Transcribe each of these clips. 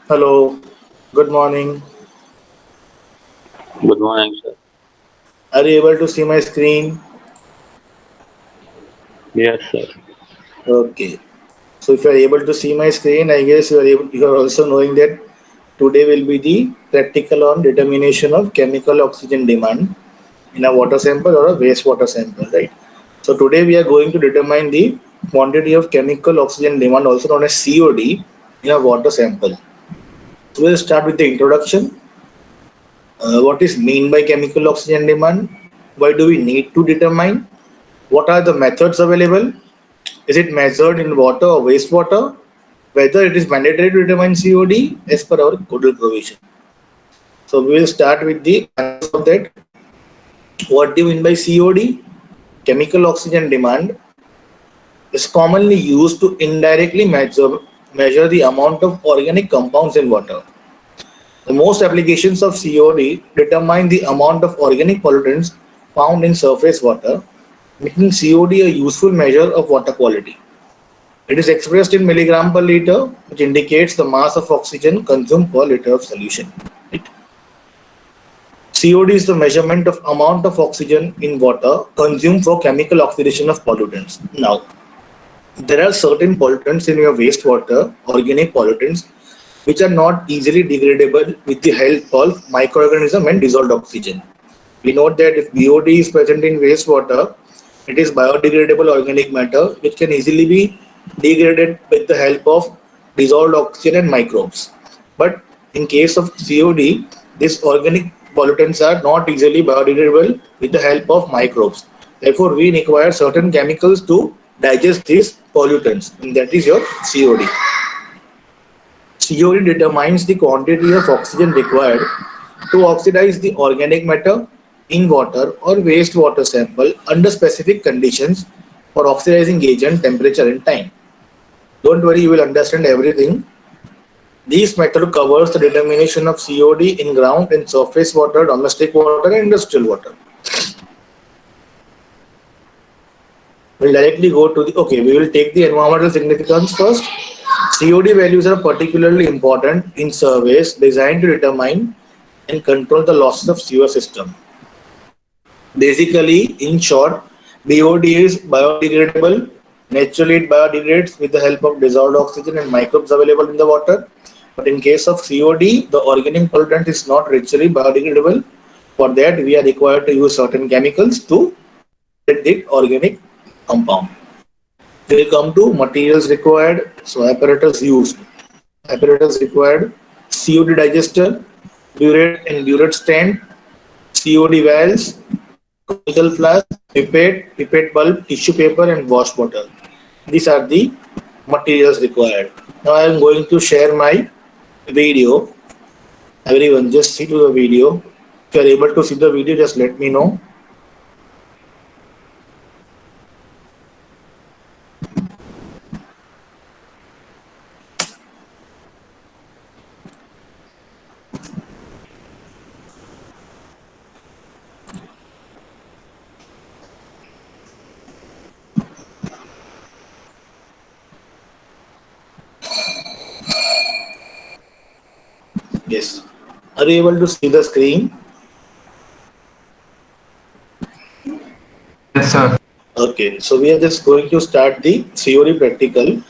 Hello, good morning. Good morning, sir. Are you able to see my screen? Yes, sir. Okay. So if you are able to see my screen, I guess you are also knowing that today will be the practical on determination of chemical oxygen demand in a water sample or a wastewater sample, right? So today we are going to determine the quantity of chemical oxygen demand, also known as COD, in a water sample. So we'll start with the introduction. What is mean by chemical oxygen demand? Why do we need to determine? What are the methods available? Is it measured in water or wastewater? Whether it is mandatory to determine COD as per our codal provision. So we will start with the answers of that. What do you mean by COD? Chemical oxygen demand is commonly used to indirectly measure the amount of organic compounds in water. The most applications of COD determine the amount of organic pollutants found in surface water, making COD a useful measure of water quality. It is expressed in milligram per liter, which indicates the mass of oxygen consumed per liter of solution. Right? COD is the measurement of amount of oxygen in water consumed for chemical oxidation of pollutants. Now, there are certain pollutants in your wastewater, organic pollutants, which are not easily degradable with the help of microorganism and dissolved oxygen. We note that if BOD is present in wastewater, it is biodegradable organic matter which can easily be degraded with the help of dissolved oxygen and microbes. But in case of COD, these organic pollutants are not easily biodegradable with the help of microbes. Therefore, we require certain chemicals to digest these pollutants, and that is your COD. COD determines the quantity of oxygen required to oxidize the organic matter in water or wastewater sample under specific conditions for oxidizing agent, temperature and time. Don't worry, you will understand everything. This method covers the determination of COD in ground and surface water, domestic water and industrial water. We'll directly go to the, okay, we will take the environmental significance first. COD values are particularly important in surveys designed to determine and control the losses of sewer system. Basically, in short, BOD is biodegradable. Naturally, it biodegrades with the help of dissolved oxygen and microbes available in the water. But in case of COD, the organic pollutant is not naturally biodegradable. For that, we are required to use certain chemicals to degrade the organic compound. We'll come to materials required. So apparatus used. Apparatus required: COD digester, burette and burette stand, COD valves, conical flask, pipette bulb, tissue paper, and wash bottle. These are the materials required. Now I am going to share my video. Everyone, just see to the video. If you are able to see the video, just let me know. Yes. Are you able to see the screen? Yes, sir. Okay. So we are just going to start the theory practical.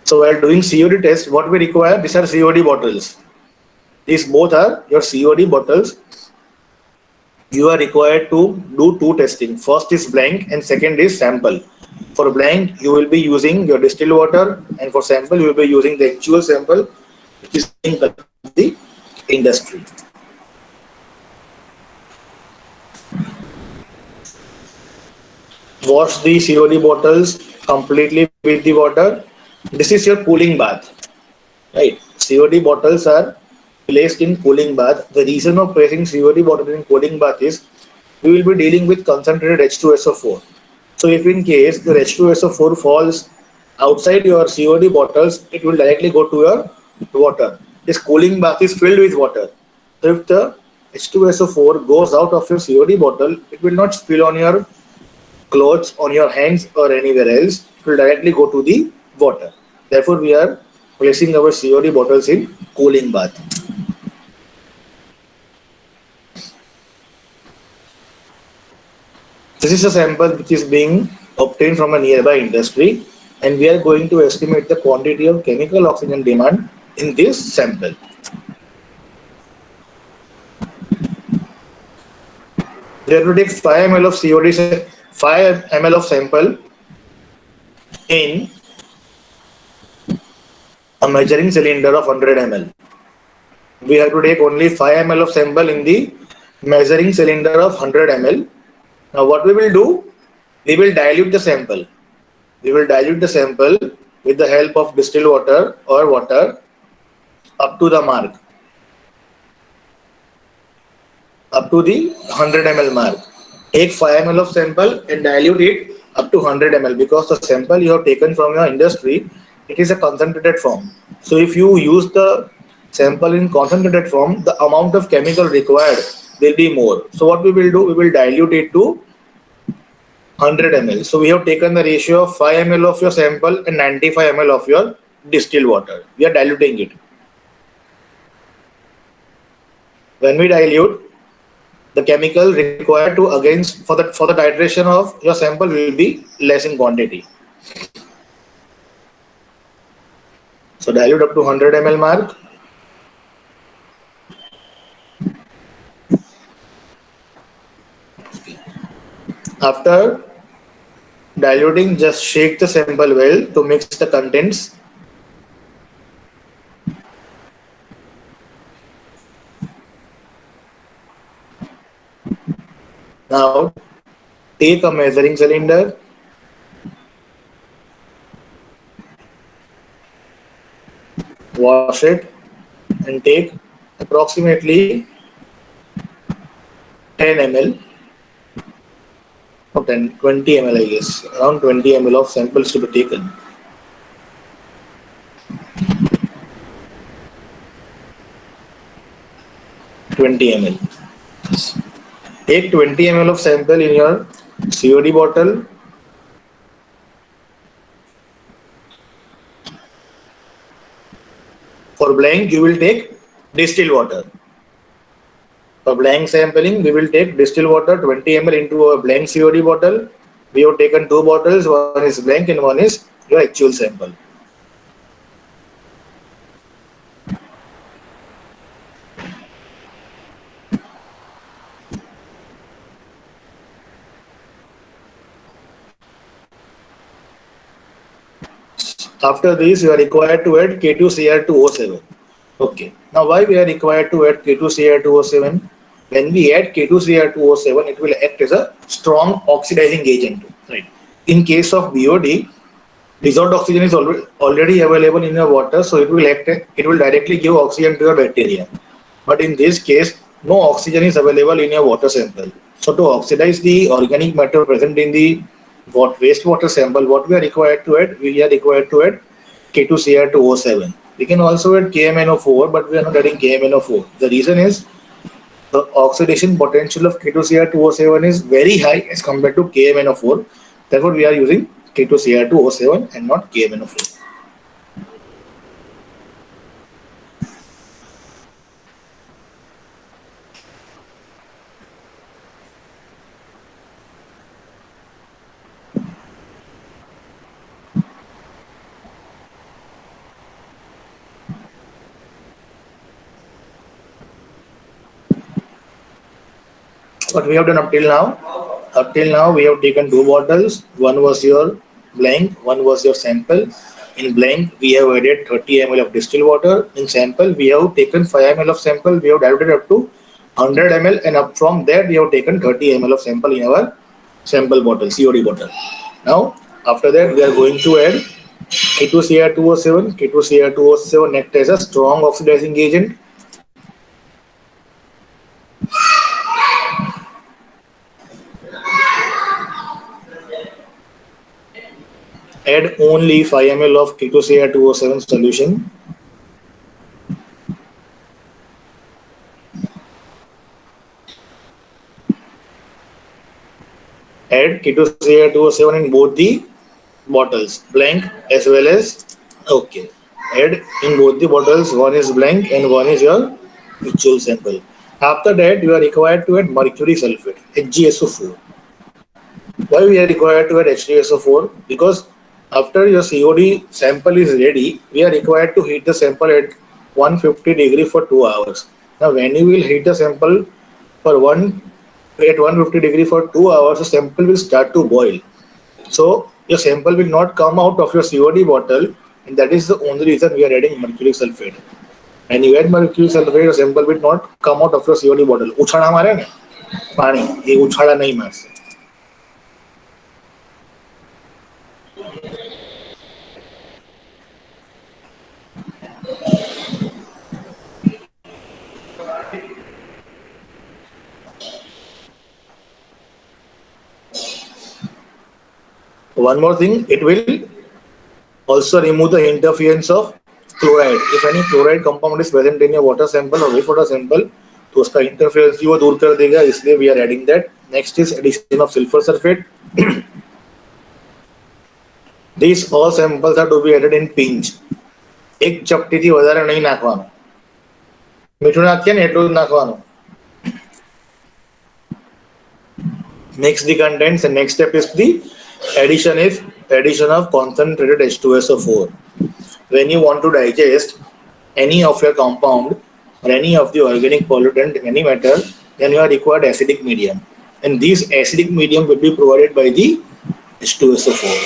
So while doing COD test, what we require? These are COD bottles. These both are your COD bottles. You are required to do two testing. First is blank and second is sample. For blank, you will be using your distilled water, and for sample, you will be using the actual sample, which is being collected from the industry. Wash the COD bottles completely with the water. This is your cooling bath, right? COD bottles are placed in cooling bath. The reason of placing COD bottle in cooling bath is we will be dealing with concentrated H2SO4. So if in case your H2SO4 falls outside your COD bottles, it will directly go to your water. This cooling bath is filled with water. So if the H2SO4 goes out of your COD bottle, it will not spill on your clothes, on your hands or anywhere else. It will directly go to the water. Therefore, we are placing our COD bottles in cooling bath. This is a sample which is being obtained from a nearby industry, and we are going to estimate the quantity of chemical oxygen demand in this sample. We have to take 5 ml of COD, 5 ml of sample in a measuring cylinder of 100 ml. We have to take only 5 ml of sample in the measuring cylinder of 100 ml. Now what we will do, we will dilute the sample. We will dilute the sample with the help of distilled water or water up to the mark, up to the 100 ml mark. Take 5 ml of sample and dilute it up to 100 ml, because the sample you have taken from your industry, it is a concentrated form. So if you use the sample in concentrated form, the amount of chemical required will be more. So what we will do, we will dilute it to 100 ml. So we have taken the ratio of 5 ml of your sample and 95 ml of your distilled water. We are diluting it. When we dilute, the chemical required to against for the titration of your sample will be less in quantity. So dilute up to 100 ml mark. After diluting, just shake the sample well to mix the contents. Now take a measuring cylinder, wash it, and take approximately 10 ml or 10, 20 ml, I guess, around 20 ml of samples to be taken. 20 ml. Take 20 ml of sample in your COD bottle. For blank, you will take distilled water. For blank sampling, we will take distilled water 20 ml into a blank COD bottle. We have taken two bottles, one is blank and one is your actual sample. After this, you are required to add K2Cr2O7. Okay. Now, why we are required to add K2Cr2O7? When we add K2Cr2O7, it will act as a strong oxidizing agent. Right. In case of BOD, dissolved oxygen is already available in your water, so it will directly give oxygen to your bacteria. But in this case, no oxygen is available in your water sample. So to oxidize the organic matter present in the wastewater sample, what we are required to add? We are required to add K2Cr2O7. We can also add KMNO4, but we are not adding KMNO4. The reason is the oxidation potential of K2Cr2O7 is very high as compared to KMNO4. Therefore, we are using K2Cr2O7 and not KMNO4. What we have done up till now we have taken two bottles. One was your blank, one was your sample. In blank we have added 30 ml of distilled water. In sample we have taken 5 ml of sample. We have diluted up to 100 ml, and up from there we have taken 30 ml of sample in our sample bottle, COD bottle. Now after that we are going to add K2Cr2O7. K2Cr2O7 acts as a strong oxidizing agent. Add only 5 ml of K2Cr2O7 solution. Add K2Cr2O7 in both the bottles, blank as well as okay. add in both the bottles, one is blank and one is your actual sample. After that, you are required to add mercury sulfate, HgSO4. Why we are required to add HgSO4? Because after your COD sample is ready, we are required to heat the sample at 150 degree for 2 hours. Now, when you will heat the sample for one at 150 degree for 2 hours, the sample will start to boil. So your sample will not come out of your COD bottle, and that is the only reason we are adding mercury sulfate. And you add mercury sulfate, your sample will not come out of your COD bottle. उछाड़ा मारे ना पानी ये उछाड़ा नहीं मार सकते. One more thing, it will also remove the interference of chloride. If any chloride compound is present in your water sample or wastewater sample, तो उसका interference भी वो दूर कर देगा, इसलिए we are adding that. Next is addition of sulfur sulfate. These all samples are to be added in pinch. એક ચપટીથી વધારે નહીં નાખવાનું. મીઠું નાખીએ ને એટલું જ નાખવાનું. Mix the contents, and next step is the addition of concentrated H2SO4. When you want to digest any of your compound or any of the organic pollutant, any matter, then you are required acidic medium, and this acidic medium will be provided by the H2SO4.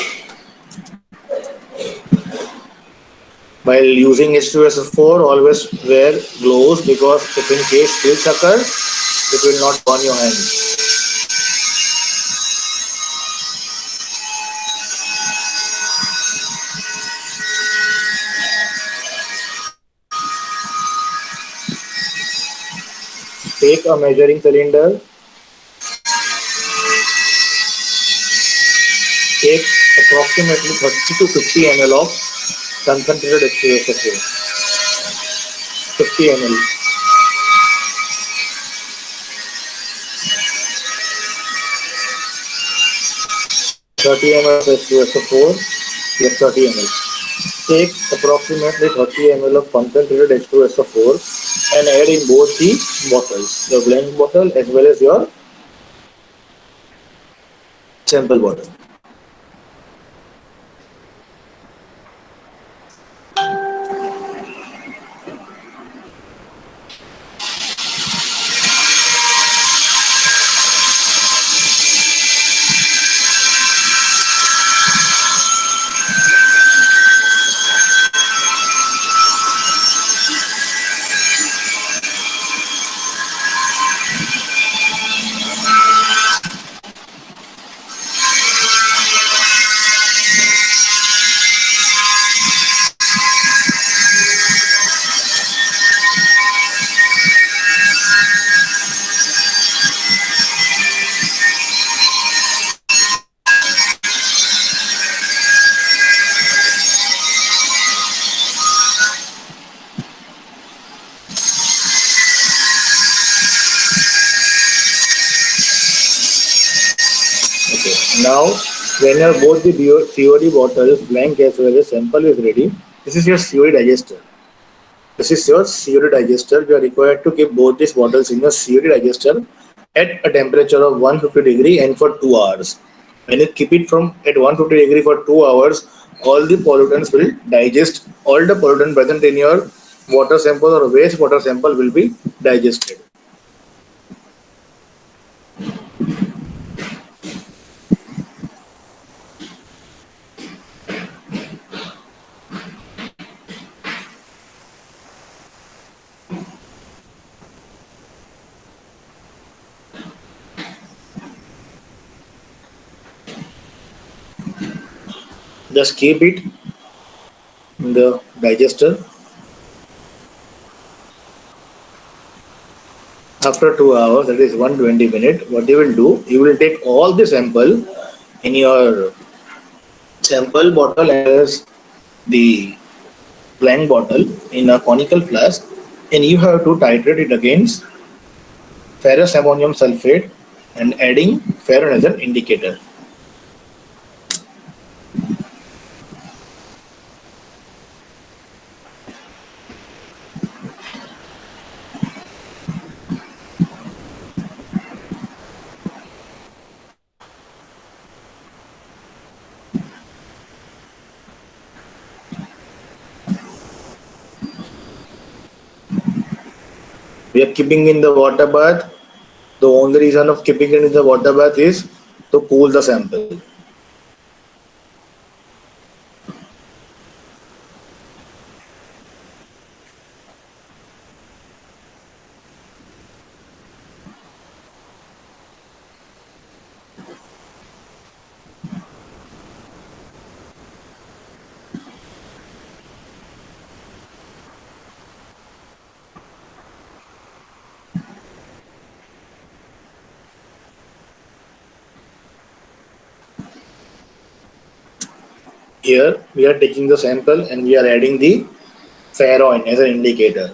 While using H2SO4, always wear gloves, because if in case spills occur, it will not burn your hands. Take a measuring cylinder, take approximately 30 to 50 ml of concentrated H2SO4. 50 ml. 30 ml of H2SO4, yes, 30 ml. Take approximately 30 ml of concentrated H2SO4 and add in both the bottles, your blank bottle as well as your sample bottle. Okay. Now, when your both the COD bottles, blank as well as sample is ready, this is your COD digester. This is your COD digester. You are required to keep both these bottles in your COD digester at a temperature of 150 degree and for 2 hours. When you keep it from at 150 degree for 2 hours, all the pollutants will digest. All the pollutant present in your water sample or wastewater sample will be digested. Just keep it in the digester. After 2 hours, that is 120 minutes, what you will do, you will take all the sample in your sample bottle as the blank bottle in a conical flask, and you have to titrate it against ferrous ammonium sulfate and adding ferron as an indicator. We are keeping in the water bath. The only reason of keeping it in the water bath is to cool the sample. Here we are taking the sample and we are adding the ferroin as an indicator.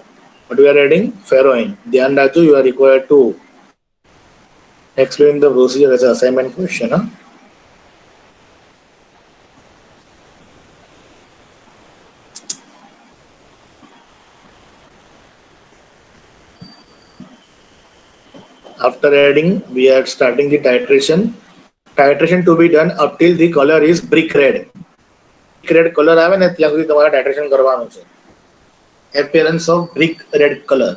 But we are adding ferroin. ध्यान रखो, you are required to explain the procedure as an assignment question. Huh? After adding, we are starting the titration. Titration to be done up till the color is brick red. Brick red color આવે ને ત્યાં સુધી તમારે titration કરવાનું છે. Appearance of brick red color.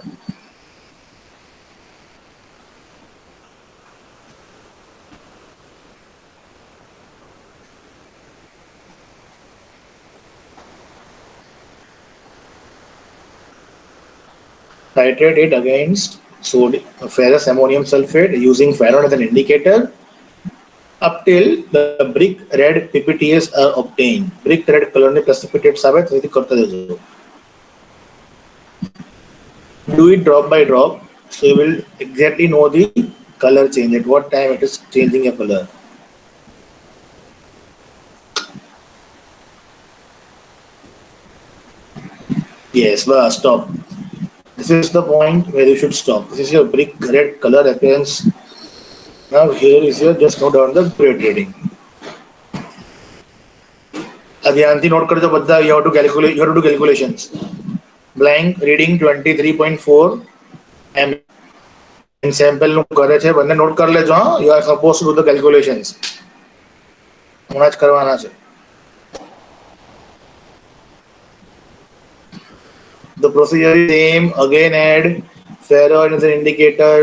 Titrate it against ferrous ammonium sulfate using ferron as an indicator up till the brick red PPTS are obtained. Brick red color ની precipitates આવે તો કરતા જજો. Do it drop by drop, so you will exactly know the color change, at what time it is changing a color. Yes, well, stop. This is the point where you should stop. This is your brick red color appearance. Now here is your, just note down the grade reading. ધ્યાનથી not કરજો બધા. You have to calculate, you have to do calculations. Blank reading 23.4 ml. And sample નું કરે છે, બંને not કરી લેજો. હા, you are supposed to do the calculations. હમણાં જ કરવાના છે. The procedure is same. Again add ferroin as an indicator.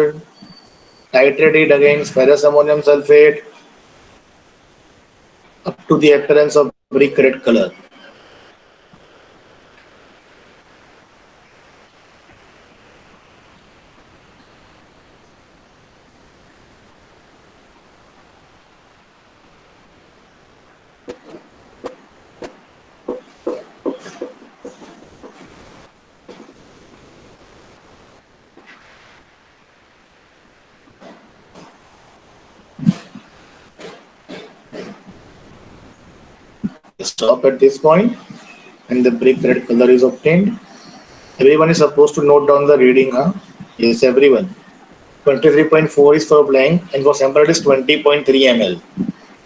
Titrate it against ferrous ammonium sulfate up to the appearance of brick red color. Stop at this point and the brick red color is obtained. Everyone is supposed to note down the reading. Huh? Yes, everyone. 23.4 is for blank and for sample it is 20.3 ml.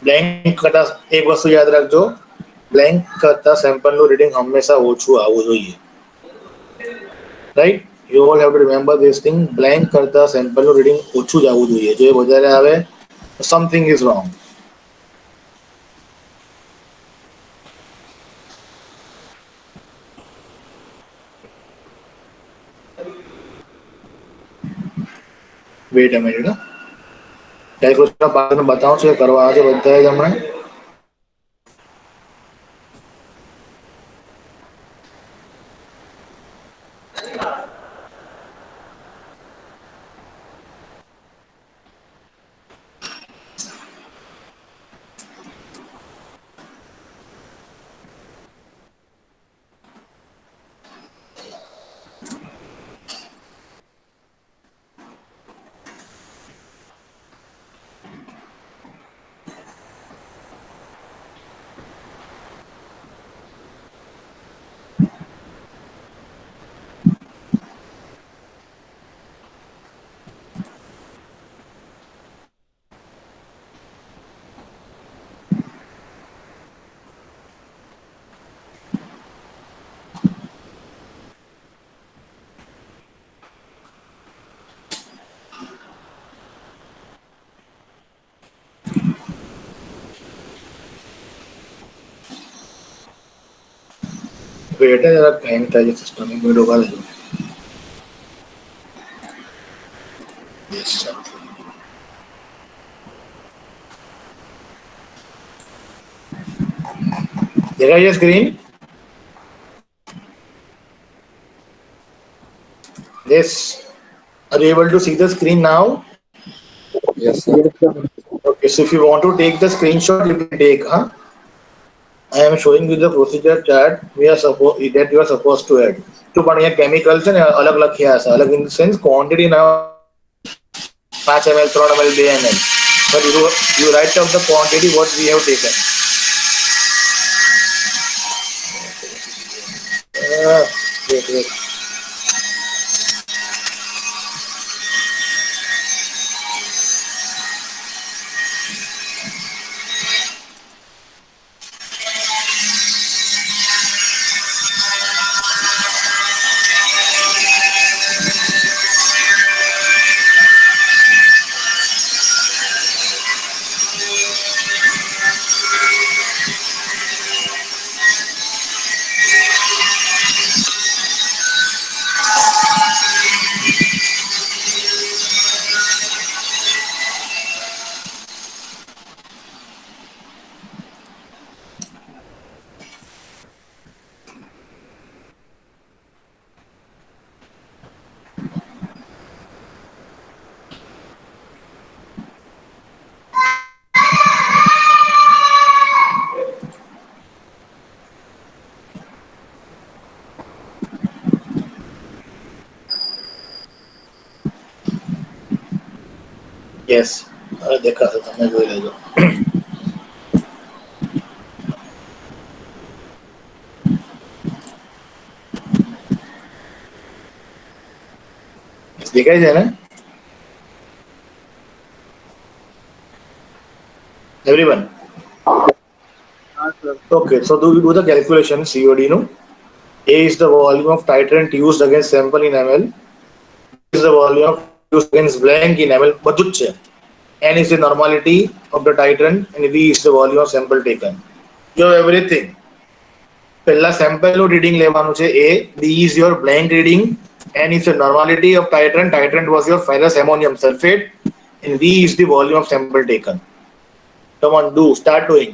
Blank કરતા એક વસ્તુ યાદ રાખજો, blank કરતા sample નું reading હંમેશા ઓછું આવવું જોઈએ. Right? You all have to remember this thing. Blank કરતા sample નું reading ઓછું જ આવવું જોઈએ. જો એ વધારે આવે, something is wrong. Wait a minute. Huh? Calculation પાછળ બતાવું છું, કરવાના છે બધા જ હમણાં. Wait, जरा hang થાય છે સિસ્ટમ, એક મિનિટ ઉભા રહેજો. देखा ये screen? Yes. Are you able to see the screen now? Yes, sir. Yes, sir. Okay, so if you want to take the screenshot, you can take, huh? I am showing you the procedure chart we are supposed that you are supposed to add. तो पण यहाँ chemicals है ना अलग अलग किया है अलग in the sense quantity now 5 ml 3 ml 2 ml but you write down the quantity what we have taken. Wait, wait. Yes. देखा था तुमने जो ले जो देखा ही है ना everyone. Sir. Okay, so do the calculation COD no. A is the volume of titrant used against sample in ml. B is the volume of used against blank in ml. બધું જ છે. N is the normality of the titrant and V is the volume of sample taken. You have everything. પહેલા sample નું reading લેવાનું છે A. B is your blank reading. N is the normality of titrant. Titrant was your ferrous ammonium sulfate. And V is the volume of sample taken. Come on, do start doing.